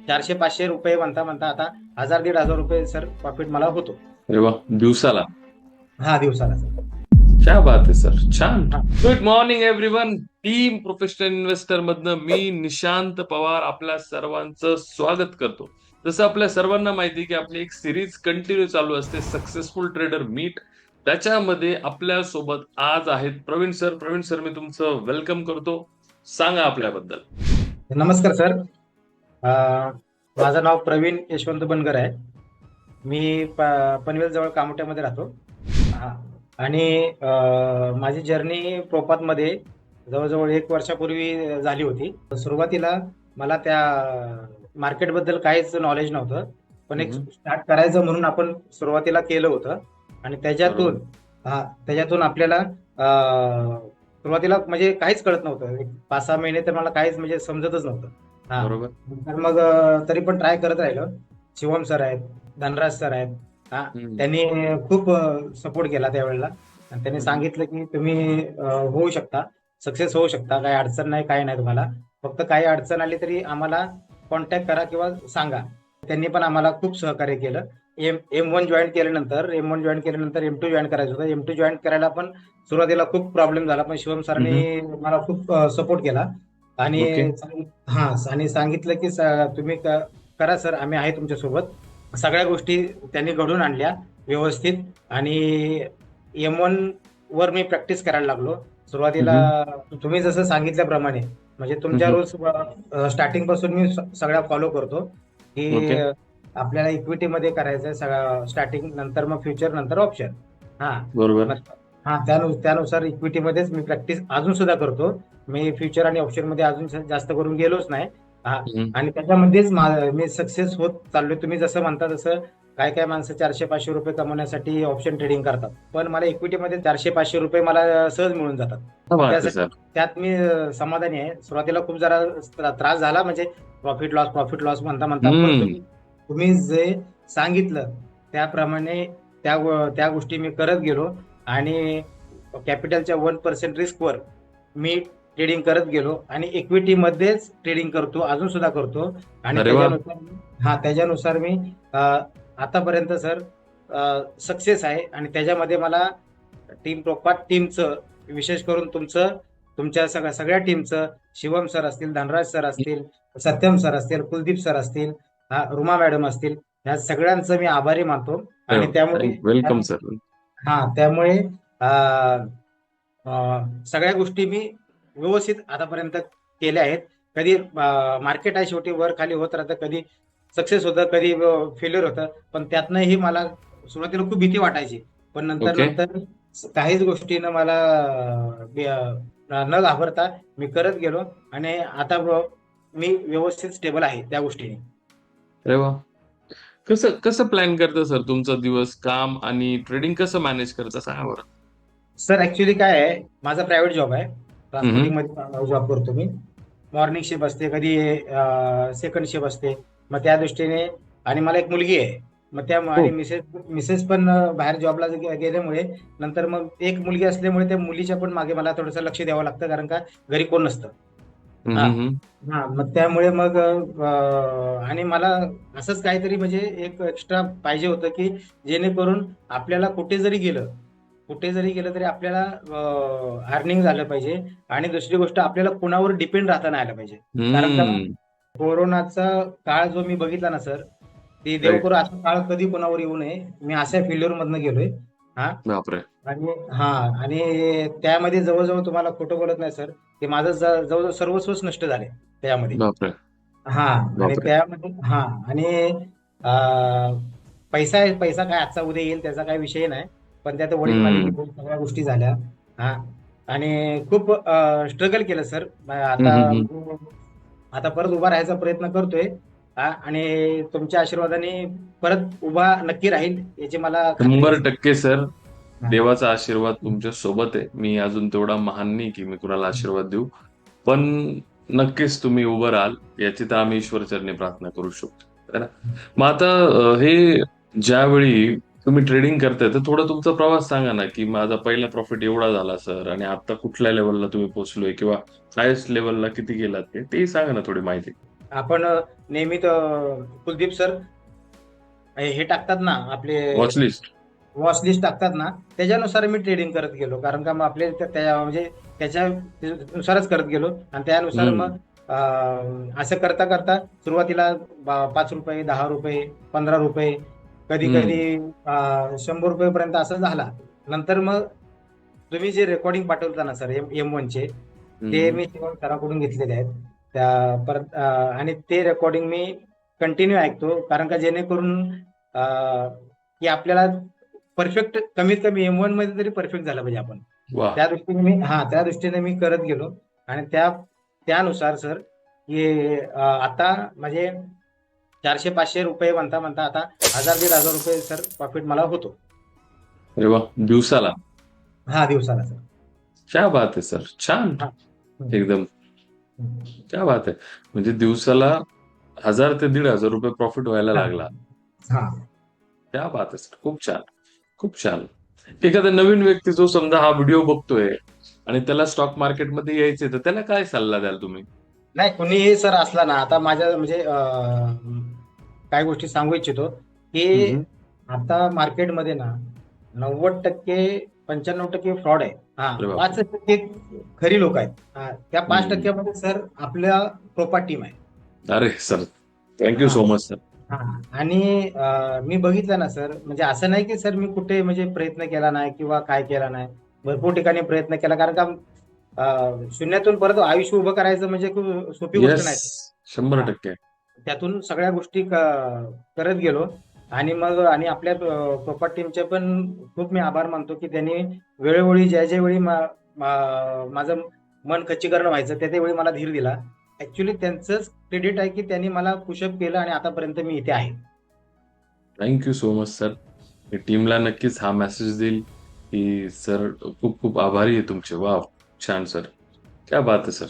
400-500 रुपये म्हणता म्हणता आता 1000-1500 रुपये सर प्रॉफिट मला होतो. अरे वा, दिवसाला. हा, दिवसाला सर. क्या बात आहे सर, छान. हा. Good morning everyone. Team professional investor मधनं मी निशांत पवार आपल्या सर्वांचं स्वागत करतो. जसं आपल्या सर्वांना माहिती आहे की आपली एक सिरीज कंटिन्यू चालू असते, सक्सेसफुल ट्रेडर मीट. त्याच्यामध्ये आपल्या सोबत आज आहेत प्रवीण सर. प्रवीण सर, मी तुमचं वेलकम करतो. सांगा आपल्याबद्दल. नमस्कार सर. माझं नाव प्रवीण यशवंत बनगर आहे. मी पनवेल जवळ कामोठ्यामध्ये राहतो. हा. आणि माझी जर्नी प्रोपातमध्ये जवळजवळ 1 वर्षापूर्वी झाली होती. सुरुवातीला मला त्या मार्केटबद्दल काहीच नॉलेज नव्हतं, पण एक स्टार्ट करायचं म्हणून आपण सुरुवातीला केलं होतं. आणि त्याच्यातून आपल्याला सुरुवातीला म्हणजे काहीच कळत नव्हतं. 5-6 महिने तर मला काहीच म्हणजे समजतच नव्हतं. हा. बरोबर. तर मग तरी पण ट्राय करत राहिलो. शिवम सर आहेत, धनराज सर आहेत. हा. त्यांनी खूप सपोर्ट केला त्यावेळेला. आणि त्यांनी सांगितलं की तुम्ही होऊ शकता, सक्सेस होऊ शकता, काही अडचण नाही, काही नाही तुम्हाला. फक्त काही अडचण आली तरी आम्हाला कॉन्टॅक्ट करा किंवा सांगा. त्यांनी पण आम्हाला खूप सहकार्य केलं. M1 जॉईन केल्यानंतर M2 जॉईन करायचं होतं. M2 जॉईन करायला पण सुरुवातीला खूप प्रॉब्लेम झाला, पण शिवम सरांनी मला खूप सपोर्ट केला. आणि ओके. आणि सांगितलं की तुम्ही करा सर, आम्ही आहे तुमच्या सोबत. सगळ्या गोष्टी त्यांनी घडून आणल्या व्यवस्थित. आणि M1 वर मी प्रॅक्टिस करायला लागलो. सुरुवातीला तुम्ही जसं सांगितल्याप्रमाणे म्हणजे तुमच्या रूल्स स्टार्टिंग पासून मी सगळ्या फॉलो करतो की ओके. आपल्याला इक्विटी मध्ये करायचंय सगळं स्टार्टिंग, नंतर मग फ्युचर, नंतर ऑप्शन. हा. बरोबर. मग त्यानुसार इक्विटी मध्येच मी प्रॅक्टिस अजून सुद्धा करतो. मी फ्युचर आणि ऑप्शन मध्ये अजून जास्त करून गेलोच नाही. हा. आणि त्याच्यामध्येच मी सक्सेस होत चाललोय. तुम्ही जसं म्हणता तसं काय काय माणसं 400-500 रुपये कमवण्यासाठी ऑप्शन ट्रेडिंग करतात, पण मला इक्विटीमध्ये 400-500 रुपये मला सहज मिळून जातात. क्या बात आहे त्यासाठी सर. त्यात मी समाधानी आहे. सुरुवातीला खूप जरा त्रास झाला, म्हणजे प्रॉफिट लॉस म्हणता म्हणता, पण तुम्ही जे सांगितलं त्याप्रमाणे त्या गोष्टी मी करत गेलो. आणि कॅपिटलच्या 1% रिस्कवर मी ट्रेडिंग करत गेलो. आणि इक्विटी मध्येच ट्रेडिंग करतो, अजून सुद्धा करतो. आणि अरे वा. त्याच्यानुसार मी आतापर्यंत सर सक्सेस आहे. आणि त्याच्यामध्ये मला टीमचं, विशेष करून तुमच्या सगळ्या टीमचं, शिवम सर असतील, धनराज सर असतील, सत्यम सर असतील, कुलदीप सर असतील, रुमा मॅडम असतील, ह्या सगळ्यांचं मी आभारी मानतो. आणि वेलकम सर. त्यामुळे सगळ्या गोष्टी मी व्यवस्थित आतापर्यंत केल्या आहेत. कधी मार्केट आहे, शेवटी वर खाली होत राहतं, कधी सक्सेस होतं, कधी फेल्युअर होतं. पण त्यातनंही मला सुरुवातीला खूप भीती वाटायची, पण नंतर ओके. नंतर काहीच गोष्टीनं मला न घाबरता मी करत गेलो. आणि आता मी व्यवस्थित स्टेबल आहे त्या गोष्टीने. अरे वा. कसं कसं प्लॅन करता सर तुमचा दिवस, काम आणि ट्रेडिंग कसं मॅनेज करता, सांगा बरं. सर ऍक्च्युली काय आहे, माझा प्रायव्हेट जॉब आहे. हम्म. ट्रान्सपोर्टिंग मध्ये जॉब करतो मी. मॉर्निंग शिफ्ट असते, कधी सेकंड शिफ्ट असते. मग त्या दृष्टीने, आणि मला एक मुलगी आहे. मग हो. आणि मिसेस पण बाहेर जॉबला गेल्यामुळे, नंतर मग एक मुलगी असल्यामुळे त्या मुलीच्या पण मागे मला थोडंसं लक्ष द्यावं लागतं, कारण का घरी कोण नसतं. हा. हम्म. हा. मग त्यामुळे मग आणि मला असंच काहीतरी म्हणजे एक एक्स्ट्रा पाहिजे होतं की जेणेकरून आपल्याला कुठे जरी गेलं तरी आपल्याला अर्निंग झालं पाहिजे. आणि दुसरी गोष्ट, आपल्याला कुणावर डिपेंड राहता नाही आलं पाहिजे. कारण का हम्म. कोरोनाचा काळ जो मी बघितला ना सर, ती देव राईट. करू असा काळ कधी कोणावर येऊ नये. मी अशा फेल्युअर मधनं गेलोय. हा. बापरे. आणि आणि त्यामध्ये जवळजवळ, तुम्हाला खोटं बोलत नाही सर, ते माझं जवळजवळ सर्वस्वच नष्ट झाले त्यामध्ये. बापरे. हा. आणि बापरे. त्यामध्ये आणि पैसा आहे, पैसा काय आजचा उद्या येईल त्याचा काही विषय नाही. पण त्यात वडील हम्म. मालिकी सगळ्या गोष्टी झाल्या. हा. आणि खूप स्ट्रगल केलं सर. हम्म. आता परत उभा राहायचा प्रयत्न करतोय. हा. आणि तुमच्या आशीर्वादाने परत उभा नक्की राहील, याची मला खात्री आहे. 100% सर. हा. देवाचा आशीर्वाद तुमच्या सोबत आहे. मी अजून तेवढा महान नाही की मी कुणाला आशीर्वाद देऊ, पण नक्कीच तुम्ही उभं राहाल याची तर आम्ही ईश्वरचरणी प्रार्थना करू शकतो, है ना. मग आता हे ज्यावेळी तुम्ही ट्रेडिंग करताय तर थोडा तुमचा प्रवास सांगा ना, की माझा पहिला प्रॉफिट एवढा झाला सर, आणि आता कुठल्या लेवलला तुम्ही पोहोचलोय, किंवा हायेस्ट लेवलला किती गेलात तेही सांगा ना, थोडी माहिती. आपण नेहमी कुलदीप सर हे टाकतात ना आपले वॉच लिस्ट. वॉच लिस्ट टाकतात ना, त्याच्यानुसार मी ट्रेडिंग करत गेलो. कारण का मग आपले म्हणजे त्याच्यानुसारच करत गेलो आणि त्यानुसार मग असं करता करता सुरुवातीला 5 रुपये, 10 रुपये, 15 रुपये, कधी कधी 100 रुपये पर्यंत असं झाला. नंतर मग तुम्ही जे रेकॉर्डिंग पाठवता ना सर M1चे, ते मी शिवम सरांकडून घेतलेले आहेत. त्या परत आणि ते रेकॉर्डिंग मी कंटिन्यू ऐकतो. कारण का जेणेकरून की आपल्याला परफेक्ट कमीत कमी M1 मध्ये तरी परफेक्ट झालं पाहिजे आपण. वा. त्या दृष्टीने मी करत गेलो आणि त्यानुसार सर की आता म्हणजे 400-500 रुपये म्हणता म्हणता आता 1000-1500 रुपये सर प्रॉफिट मला होतो. अरे वा, दिवसाला. हा, दिवसाला सर. क्या बात आहे सर, छान. हा. एकदम क्या बात आहे. म्हणजे दिवसाला 1000 ते 1500 रुपये प्रॉफिट व्हायला लागला. हा. क्या बात आहे सर, खूप छान, खूप छान. एखादा नवीन व्यक्ती जो समजा हा व्हिडिओ बघतोय आणि त्याला स्टॉक मार्केटमध्ये यायचंय, तर त्याला काय सल्ला द्याल तुम्ही? नाही, कुणीही सर असला ना, आता माझ्या म्हणजे काय गोष्टी सांगू इच्छितो की आता मार्केटमध्ये ना 90% 95% फ्रॉड आहे. हा, अरे बापरे. 5% खरी लोक आहेत. त्या 5% सर आपल्या प्रोपा टीम आहे. अरे sir, thank you so much sir. आणि मी बघितलं ना सर, म्हणजे असं नाही की सर मी कुठे म्हणजे प्रयत्न केला नाही किंवा काय केला नाही. भरपूर ठिकाणी प्रयत्न केला. कारण का शून्यातून परत आयुष्य उभं करायचं म्हणजे खूप सोपी गोष्ट नाही. 100%. त्यातून सगळ्या गोष्टी करत गेलो आणि मग आपल्या प्रोपर टीमचे पण खूप मी आभार मानतो की त्यांनी वेळोवेळी ज्या वेळी माझं मन खच्चीकरण व्हायचं त्या वेळी मला धीर दिला. ऍक्च्युली त्यांचंच क्रेडिट आहे की त्यांनी मला पुशअप केलं आणि आतापर्यंत मी इथे आहे. Thank you so much sir. मी टीमला नक्कीच हा मेसेज देईल की सर खूप खूप आभारी आहे तुमचे. वा, छान सर, क्या बात आहे सर.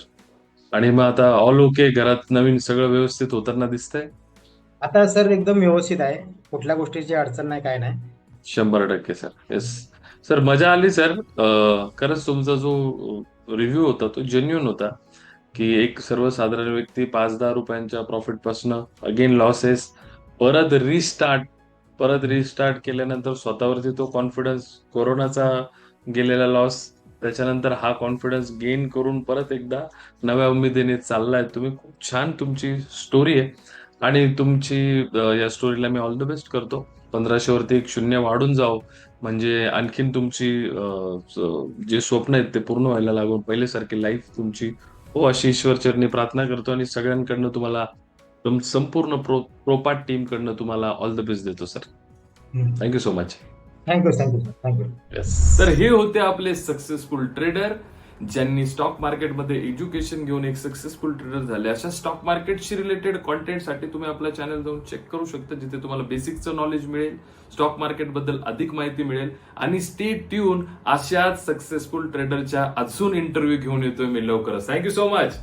आणि मग आता ऑल ओके, घरात नवीन सगळं व्यवस्थित होताना दिसतंय? आता सर एकदम व्यवस्थित आहे. कुठल्या गोष्टीची अडचण नाही, काय नाही. 100% सर. येस सर, मजा आली सर. खरंच तुमचा जो रिव्ह्यू होता तो जेन्युइन होता की एक सर्वसाधारण व्यक्ती 5-10 रुपयांच्या प्रॉफिट पासून अगेन लॉसेस, परत रिस्टार्ट केल्यानंतर स्वतःवरती तो कॉन्फिडन्स, कोरोनाचा गेलेला लॉस, त्याच्यानंतर हा कॉन्फिडन्स गेन करून परत एकदा नव्या उमेदीने चाललाय तुम्ही. खूप छान तुमची स्टोरी आहे आणि तुमची या स्टोरीला मी ऑल द बेस्ट करतो. 1500 वरती एक शून्य वाढून जाओ, म्हणजे आणखीन तुमची जे स्वप्न आहेत ते पूर्ण व्हायला लागून पहिल्यासारखी लाईफ तुमची हो, अशी ईश्वर चरणी प्रार्थना करतो आणि सगळ्यांकडनं तुम्हाला संपूर्ण प्रोपाट टीम कडनं तुम्हाला ऑल द बेस्ट देतो sir. Thank you so much. Thank you sir, thank you. तर हे होते आपले सक्सेसफुल ट्रेडर, ज्यांनी स्टॉक मार्केटमध्ये एज्युकेशन घेऊन एक सक्सेसफुल ट्रेडर झाले. अशा स्टॉक मार्केटशी रिलेटेड कॉन्टेंटसाठी तुम्ही आपला चॅनल जाऊन चेक करू शकता, जिथे तुम्हाला बेसिकचं नॉलेज मिळेल, स्टॉक मार्केटबद्दल अधिक माहिती मिळेल. आणि स्टे ट्यून, अशाच सक्सेसफुल ट्रेडरच्या अजून इंटरव्ह्यू घेऊन येतोय मी लवकरच. Thank you so much.